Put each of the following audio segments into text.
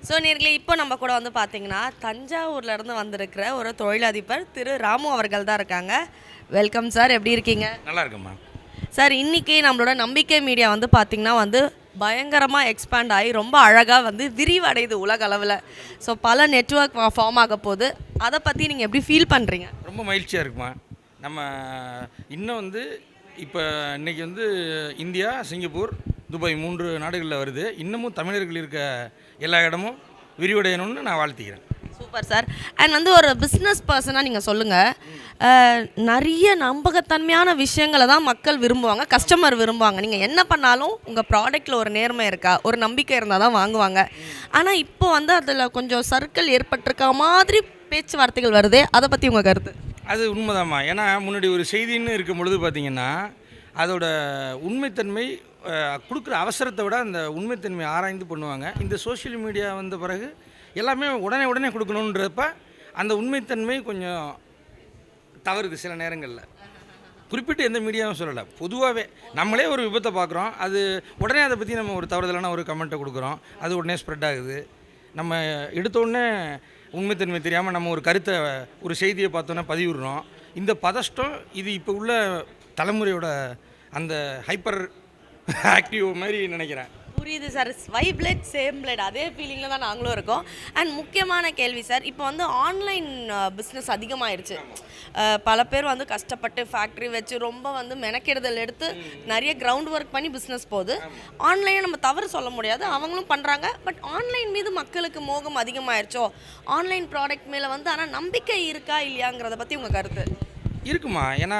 So நேர்களே இப்போ நம்ம கூட வந்து பார்த்தீங்கன்னா தஞ்சாவூர்லேருந்து வந்திருக்கிற ஒரு தொழிலதிபர் திரு ராமு அவர்கள் தான் இருக்காங்க. வெல்கம் சார், எப்படி இருக்கீங்க? நல்லா இருக்கும்மா. சார், இன்றைக்கி நம்மளோட நம்பிக்கை மீடியா வந்து பார்த்திங்கன்னா பயங்கரமாக எக்ஸ்பேண்ட் ஆகி ரொம்ப அழகாக விரிவடையுது உலக அளவில். ஸோ பல நெட்வொர்க் ஃபார்ம் ஆக போகுது. அதை பற்றி நீங்கள் எப்படி ஃபீல் பண்ணுறீங்க? ரொம்ப மகிழ்ச்சியாக இருக்குமா. நம்ம இன்னும் இப்போ இன்றைக்கி இந்தியா, சிங்கப்பூர், துபாய் 3 நாடுகளில் வருது. இன்னமும் தமிழர்கள் இருக்க எல்லா இடமும் விரிவடையணும்னு நான் வாழ்த்திக்கிறேன். Super sir. அண்ட் ஒரு பிஸ்னஸ் பர்சனாக நீங்கள் சொல்லுங்கள், நிறைய நம்பகத்தன்மையான விஷயங்களை தான் மக்கள் விரும்புவாங்க, கஸ்டமர் விரும்புவாங்க. நீங்கள் என்ன பண்ணாலும் உங்கள் ப்ராடக்ட்டில் ஒரு நேர்மை இருக்கா, ஒரு நம்பிக்கை இருந்தால் தான் வாங்குவாங்க. ஆனால் இப்போ அதில் கொஞ்சம் சர்க்கிள் ஏற்பட்டிருக்க மாதிரி பேச்சுவார்த்தைகள் வருதே, அதை பற்றி உங்கள் கருத்து? அது உண்மைதாம்மா. ஏன்னா முன்னாடி ஒரு செய்தின்னு இருக்கும் பொழுது பார்த்திங்கன்னா அதோட உண்மைத்தன்மை கொடுக்குற அவசரத்தை விட அந்த உண்மைத்தன்மை ஆராய்ந்து பண்ணுவாங்க. இந்த சோஷியல் மீடியா வந்த பிறகு எல்லாமே உடனே கொடுக்கணுன்றப்ப அந்த உண்மைத்தன்மை கொஞ்சம் தவறுது சில நேரங்களில். குறிப்பிட்டு எந்த மீடியாவும் சொல்லலை, பொதுவாகவே நம்மளே ஒரு விபத்தை பார்க்குறோம், அது உடனே அதை பற்றி நம்ம ஒரு தவறுதலான ஒரு கமெண்ட்டை கொடுக்குறோம், அது உடனே ஸ்ப்ரெட் ஆகுது. நம்ம எடுத்தோடனே உண்மைத்தன்மை தெரியாமல் நம்ம ஒரு கருத்தை, ஒரு செய்தியை பார்த்தோன்னே பதிவிடுறோம். இந்த பதஷ்டம் இது இப்போ உள்ள தலைமுறையோட அந்த ஹைப்பர் ஆக்டிவ் மாதிரி நினைக்கிறேன். புரியுது சார். வைப்ளெட் சேம் பிளட் அதே ஃபீலிங்கில் தான் நாங்களும் இருக்கோம். அண்ட் முக்கியமான கேள்வி சார், இப்போ ஆன்லைன் பிஸ்னஸ் அதிகமாகிடுச்சு. பல பேர் கஷ்டப்பட்டு ஃபேக்ட்ரி வச்சு ரொம்ப மெனக்கெடுதல் எடுத்து நிறைய கிரவுண்ட் ஒர்க் பண்ணி பிஸ்னஸ் போகுது. ஆன்லைனை நம்ம தவறு சொல்ல முடியாது, அவங்களும் பண்ணுறாங்க. பட் ஆன்லைன் மீது மக்களுக்கு மோகம் அதிகமாகிடுச்சோ, ஆன்லைன் ப்ராடக்ட் மேலே ஆனால் நம்பிக்கை இருக்கா இல்லையாங்கிறத பற்றி உங்கள் கருத்து? இருக்குமா. ஏன்னா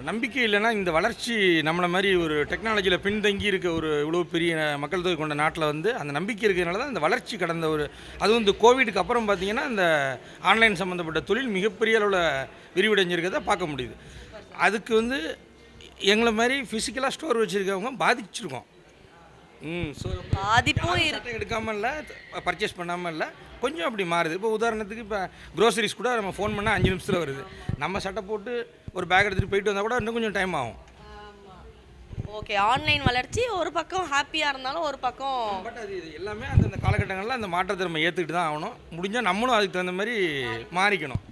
நம்பிக்கை இல்லைன்னா இந்த வளர்ச்சி நம்மளை மாதிரி ஒரு டெக்னாலஜியில் பின்தங்கி இருக்க ஒரு இவ்வளோ பெரிய மக்கள் தொகை கொண்ட நாட்டில் அந்த நம்பிக்கை இருக்கிறதுனால தான் இந்த வளர்ச்சி கடந்த அதுவும் இந்த கோவிடுக்கு அப்புறம் பார்த்திங்கன்னா இந்த ஆன்லைன் சம்மந்தப்பட்ட தொழில் மிகப்பெரிய அளவில் விரிவடைஞ்சிருக்கிறத பார்க்க முடியுது. அதுக்கு எங்களை மாதிரி ஃபிசிக்கலாக ஸ்டோர் வச்சுருக்கவங்க பாதிச்சிருக்கோம். ஸோ பாதிப்பும் எடுக்காமல் இல்லை, பர்ச்சேஸ் பண்ணாமல் இல்லை, கொஞ்சம் அப்படி மாறுது. இப்போ உதாரணத்துக்கு இப்போ க்ரோசரிஸ் கூட நம்ம ஃபோன் பண்ணால் 5 நிமிஷத்தில் வருது. நம்ம சட்டை போட்டு ஒரு பேக் எடுத்துகிட்டு போயிட்டு வந்தால் கூட இன்னும் கொஞ்சம் டைம் ஆகும். ஓகே, ஆன்லைன் வளர்ச்சி ஒரு பக்கம் ஹாப்பியாக இருந்தாலும் ஒரு பக்கம், பட் அது எல்லாமே அந்த காலகட்டங்களில் அந்த மாற்றத்தை நம்ம ஏற்றுக்கிட்டு தான் ஆகணும். முடிஞ்சால் நம்மளும் அதுக்கு தகுந்த மாதிரி மாறிக்கணும்.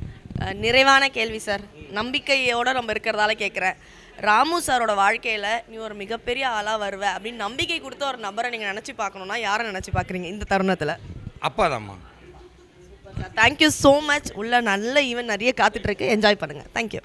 நிறைவான கேள்வி சார், நம்பிக்கையோடு நம்ம இருக்கிறதால கேட்குறேன். ராமு சாரோட வாழ்க்கையில் நீ ஒரு மிகப்பெரிய ஆளாக வருவ அப்படின்னு நம்பிக்கை கொடுத்த ஒரு நபரை நீங்கள் நினச்சி பார்க்கணுன்னா யாரை நினச்சி பார்க்குறீங்க இந்த தருணத்தில்? அப்பா தான்மா. Thank you so much. உள்ள நல்ல ஈவென்ட் நிறைய காத்துட்ருக்கு, என்ஜாய் பண்ணுங்கள். தேங்க்யூ.